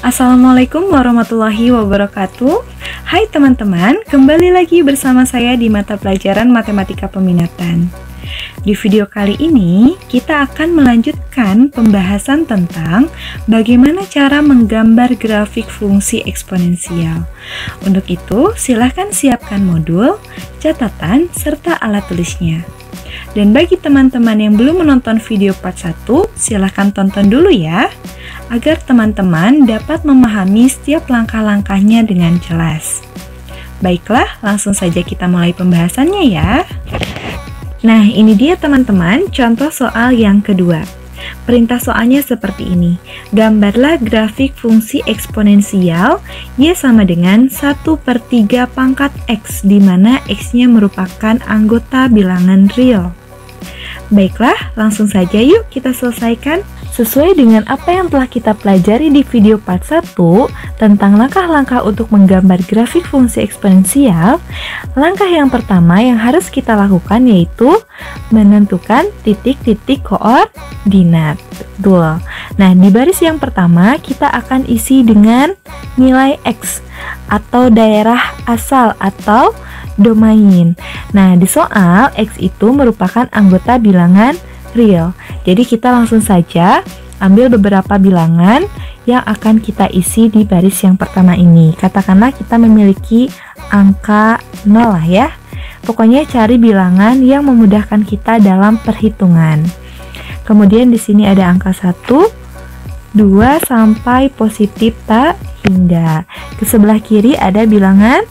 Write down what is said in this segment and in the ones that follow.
Assalamualaikum warahmatullahi wabarakatuh. Hai teman-teman, kembali lagi bersama saya di mata pelajaran Matematika Peminatan. Di video kali ini, kita akan melanjutkan pembahasan tentang bagaimana cara menggambar grafik fungsi eksponensial. Untuk itu, silahkan siapkan modul, catatan, serta alat tulisnya. Dan bagi teman-teman yang belum menonton video part 1, silahkan tonton dulu ya, agar teman-teman dapat memahami setiap langkah-langkahnya dengan jelas. Baiklah, langsung saja kita mulai pembahasannya ya. Nah, ini dia teman-teman, contoh soal yang kedua. Perintah soalnya seperti ini. Gambarlah grafik fungsi eksponensial Y sama dengan 1/3 pangkat X, di mana X-nya merupakan anggota bilangan real. Baiklah, langsung saja yuk kita selesaikan. Sesuai dengan apa yang telah kita pelajari di video part 1 tentang langkah-langkah untuk menggambar grafik fungsi eksponensial, langkah yang pertama yang harus kita lakukan yaitu menentukan titik-titik koordinat. Betul. Nah, di baris yang pertama kita akan isi dengan nilai X atau daerah asal atau domain. Nah, di soal X itu merupakan anggota bilangan real. Jadi kita langsung saja ambil beberapa bilangan yang akan kita isi di baris yang pertama ini. Katakanlah kita memiliki angka 0 lah ya. Pokoknya cari bilangan yang memudahkan kita dalam perhitungan. Kemudian di sini ada angka 1, 2 sampai positif tak hingga. Ke sebelah kiri ada bilangan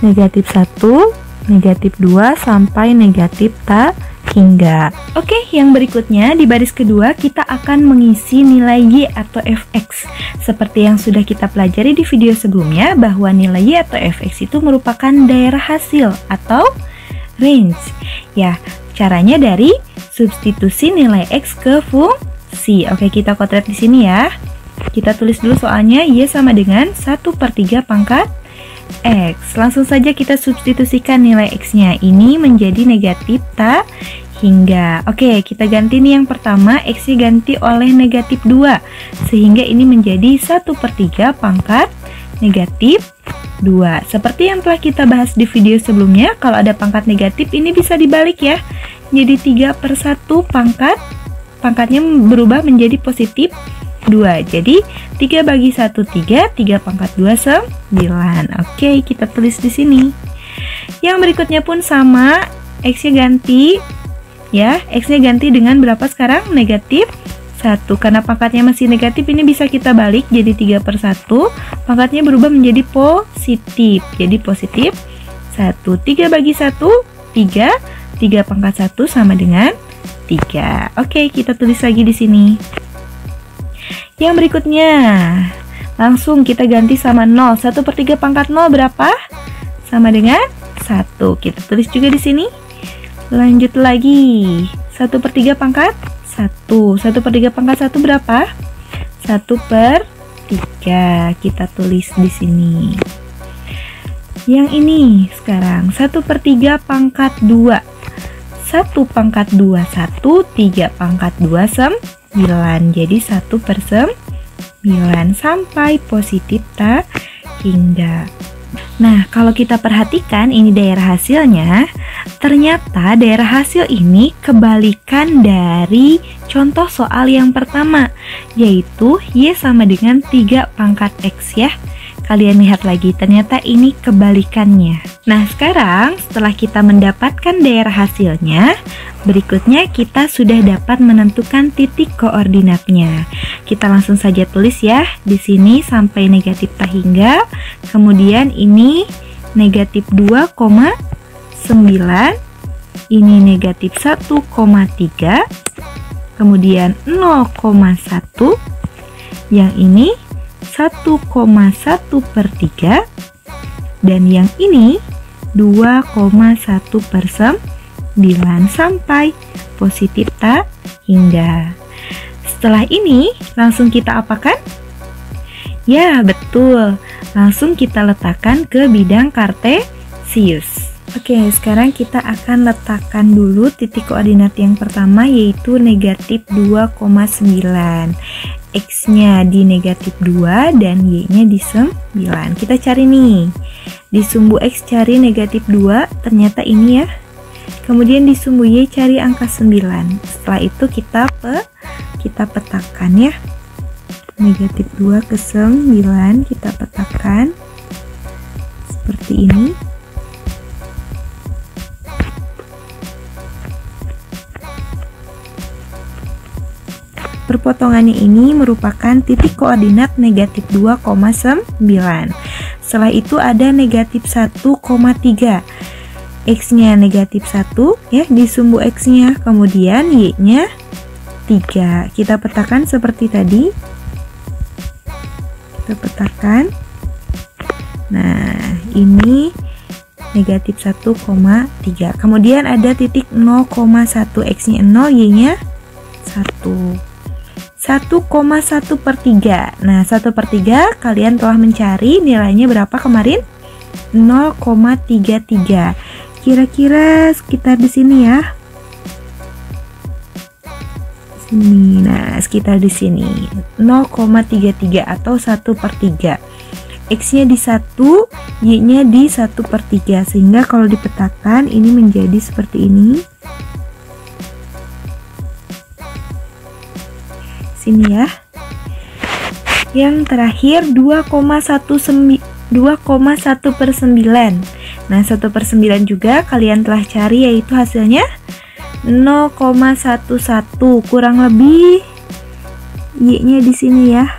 negatif 1, negatif 2 sampai negatif tak hingga. Oke, yang berikutnya di baris kedua kita akan mengisi nilai Y atau Fx. Seperti yang sudah kita pelajari di video sebelumnya, bahwa nilai Y atau Fx itu merupakan daerah hasil atau range. Ya, caranya dari substitusi nilai X ke fungsi. Oke, kita kotret di sini ya. Kita tulis dulu soalnya Y sama dengan 1/3 pangkat X. Langsung saja kita substitusikan nilai X-nya. Ini menjadi negatif tak hingga. Oke, kita ganti nih yang pertama, X-nya ganti oleh negatif 2. Sehingga ini menjadi 1/3 pangkat negatif 2. Seperti yang telah kita bahas di video sebelumnya, kalau ada pangkat negatif ini bisa dibalik ya. Jadi 3/1 pangkatnya berubah menjadi positif 2. Jadi 3 bagi 1 3, 3 pangkat 2 9. Oke, kita tulis di sini. Yang berikutnya pun sama, X-nya ganti ya. X-nya ganti dengan berapa sekarang? Negatif 1. Karena pangkatnya masih negatif, ini bisa kita balik jadi 3/1. Pangkatnya berubah menjadi positif. Jadi positif 1. 3 bagi 1 3, 3 pangkat 1 sama dengan 3. Oke, kita tulis lagi di sini. Yang berikutnya, langsung kita ganti sama 0. 1/3 pangkat 0 berapa? Sama dengan 1. Kita tulis juga di sini. Lanjut lagi. 1/3 pangkat 1. 1/3 pangkat 1 berapa? 1/3. Kita tulis di sini. Yang ini sekarang 1/3 pangkat 2. 1 pangkat 2 1, 3 pangkat 2 9. Jadi 1/9 sampai positif tak hingga. Nah, kalau kita perhatikan ini daerah hasilnya, ternyata daerah hasil ini kebalikan dari contoh soal yang pertama, yaitu Y sama dengan 3 pangkat X ya. Kalian lihat lagi, ternyata ini kebalikannya. Nah, sekarang setelah kita mendapatkan daerah hasilnya, berikutnya kita sudah dapat menentukan titik koordinatnya. Kita langsung saja tulis ya, di sini sampai negatif tak hingga. Kemudian ini negatif 2,9, ini negatif 1,3, kemudian 0,1, yang ini 1,1/3, dan yang ini 2,1/9 sampai positif tak hingga. Setelah ini langsung kita apakan? Ya, betul. Langsung kita letakkan ke bidang kartesius. Oke, sekarang kita akan letakkan dulu titik koordinat yang pertama, yaitu negatif 2,9. X-nya di negatif 2 dan Y-nya di 9. Kita cari nih. Di sumbu X cari negatif 2, ternyata ini ya. Kemudian di sumbu Y cari angka 9. Setelah itu kita petakan ya. Negatif 2 ke 9 kita petakan seperti ini. Perpotongannya ini merupakan titik koordinat negatif 2,9. Setelah itu ada negatif 1,3. X-nya negatif 1 ya di sumbu X-nya, kemudian Y-nya 3. Kita petakan seperti tadi. Kita petakan. Nah, ini negatif 1,3. Kemudian ada titik 0,1. X-nya 0, Y-nya 1. 1,1/3. Nah, 1/3 kalian telah mencari nilainya berapa kemarin? 0,33. Kira-kira sekitar di sini ya. Sini. Nah, sekitar di sini. 0,33 atau 1/3. X-nya di 1, Y-nya di 1/3. Sehingga kalau dipetakan ini menjadi seperti ini. Sini ya. Yang terakhir 2,1/9. Nah, 1/9 juga kalian telah cari, yaitu hasilnya 0,11. Kurang lebih Y-nya di sini ya.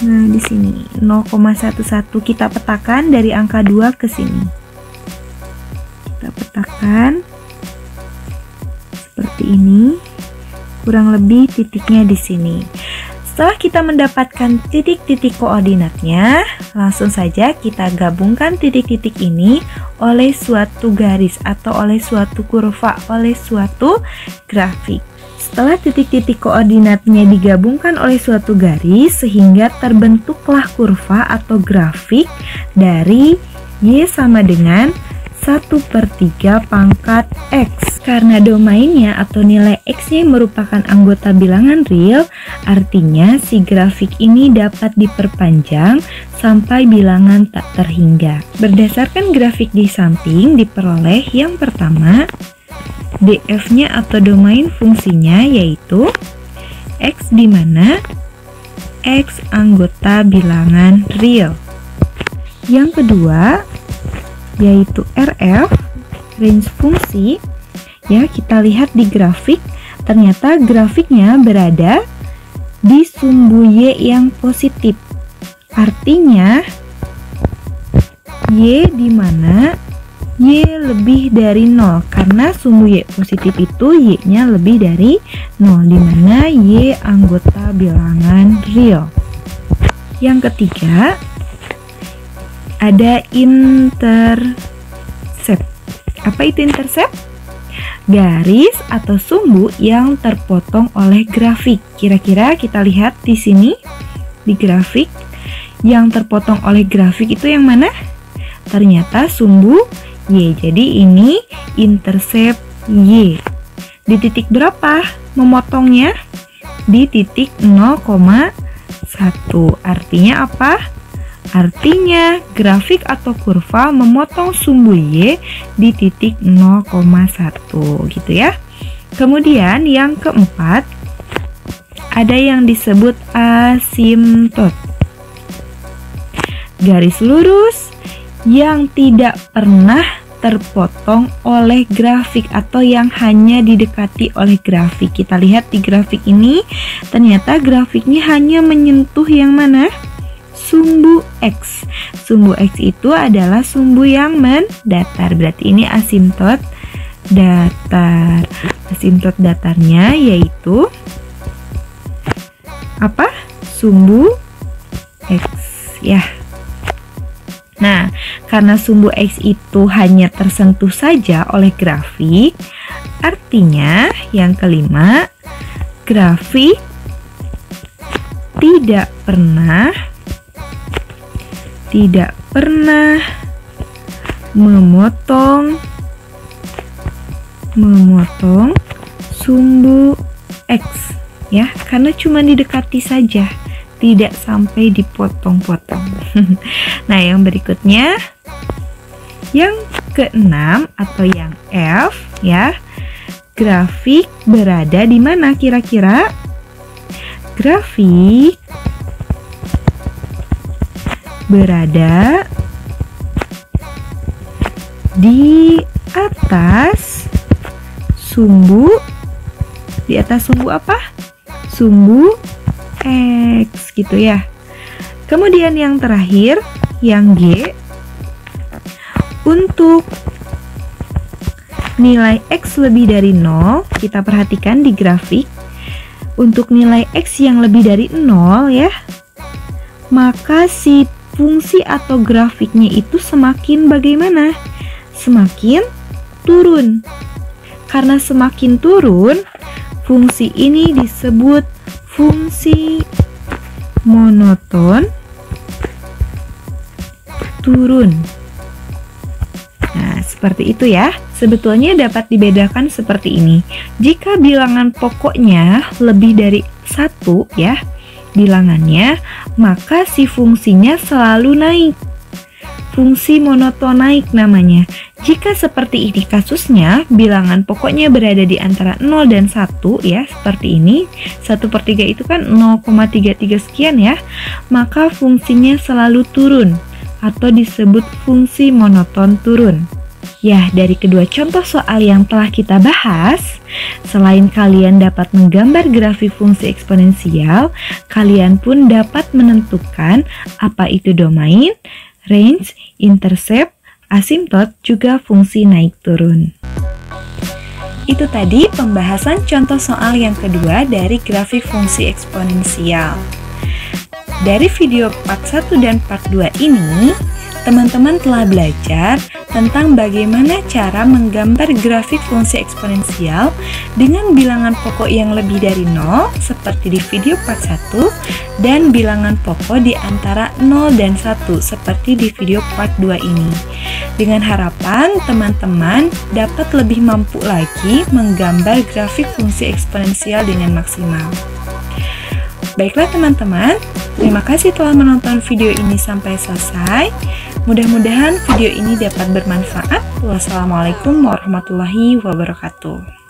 Nah, di sini 0,11 kita petakan dari angka 2 ke sini. Kita petakan seperti ini. Kurang lebih titiknya di sini. Setelah kita mendapatkan titik-titik koordinatnya, langsung saja kita gabungkan titik-titik ini oleh suatu garis atau oleh suatu kurva, oleh suatu grafik. Setelah titik-titik koordinatnya digabungkan oleh suatu garis, sehingga terbentuklah kurva atau grafik dari Y sama dengan 1/3 pangkat X. Karena domainnya atau nilai X-nya merupakan anggota bilangan real, artinya si grafik ini dapat diperpanjang sampai bilangan tak terhingga. Berdasarkan grafik di samping diperoleh yang pertama, DF-nya atau domain fungsinya yaitu X di mana X anggota bilangan real. Yang kedua yaitu RF, range fungsi. Ya, kita lihat di grafik, ternyata grafiknya berada di sumbu Y yang positif. Artinya Y di mana Y lebih dari 0, karena sumbu Y positif itu Y-nya lebih dari 0, di mana Y anggota bilangan real. Yang ketiga ada intercept. Apa itu intercept? Garis atau sumbu yang terpotong oleh grafik. Kira-kira kita lihat di sini di grafik, yang terpotong oleh grafik itu yang mana? Ternyata sumbu Y. Jadi ini intercept Y. Di titik berapa memotongnya? Di titik 0,1. Artinya apa? Artinya grafik atau kurva memotong sumbu Y di titik 0,1 gitu ya. Kemudian yang keempat ada yang disebut asimtot. Garis lurus yang tidak pernah terpotong oleh grafik atau yang hanya didekati oleh grafik. Kita lihat di grafik ini, ternyata grafiknya hanya menyentuh yang mana? Sumbu X. Sumbu X itu adalah sumbu yang mendatar. Berarti ini asimtot datar. Asimtot datarnya yaitu apa? Sumbu X ya. Nah, karena sumbu X itu hanya tersentuh saja oleh grafik, artinya yang kelima, grafik tidak pernah memotong sumbu X ya, karena cuma didekati saja. tidak sampai dipotong-potong. Nah, yang berikutnya, yang keenam atau yang F ya, grafik berada di mana kira-kira? Grafik berada di atas sumbu. Di atas sumbu apa? Sumbu X gitu ya. Kemudian yang terakhir, yang G, untuk nilai X lebih dari 0, kita perhatikan di grafik, untuk nilai X yang lebih dari 0 ya, maka si fungsi atau grafiknya itu semakin bagaimana? Semakin turun. Karena semakin turun, fungsi ini disebut fungsi monoton turun. Nah, seperti itu ya. Sebetulnya dapat dibedakan seperti ini. Jika bilangan pokoknya lebih dari 1 ya, bilangannya, maka si fungsinya selalu naik. Fungsi monoton naik namanya. Jika seperti ini kasusnya, bilangan pokoknya berada di antara 0 dan 1 ya, seperti ini. 1/3 itu kan 0,33 sekian ya, maka fungsinya selalu turun atau disebut fungsi monoton turun. Ya, dari kedua contoh soal yang telah kita bahas, selain kalian dapat menggambar grafik fungsi eksponensial, kalian pun dapat menentukan apa itu domain, range, intercept, asimtot, juga fungsi naik turun. Itu tadi pembahasan contoh soal yang kedua dari grafik fungsi eksponensial. Dari video part 1 dan part 2 ini, teman-teman telah belajar tentang bagaimana cara menggambar grafik fungsi eksponensial dengan bilangan pokok yang lebih dari 0 seperti di video part 1 dan bilangan pokok di antara 0 dan 1 seperti di video part 2 ini. Dengan harapan teman-teman dapat lebih mampu lagi menggambar grafik fungsi eksponensial dengan maksimal. Baiklah teman-teman, terima kasih telah menonton video ini sampai selesai. Mudah-mudahan video ini dapat bermanfaat. Wassalamualaikum warahmatullahi wabarakatuh.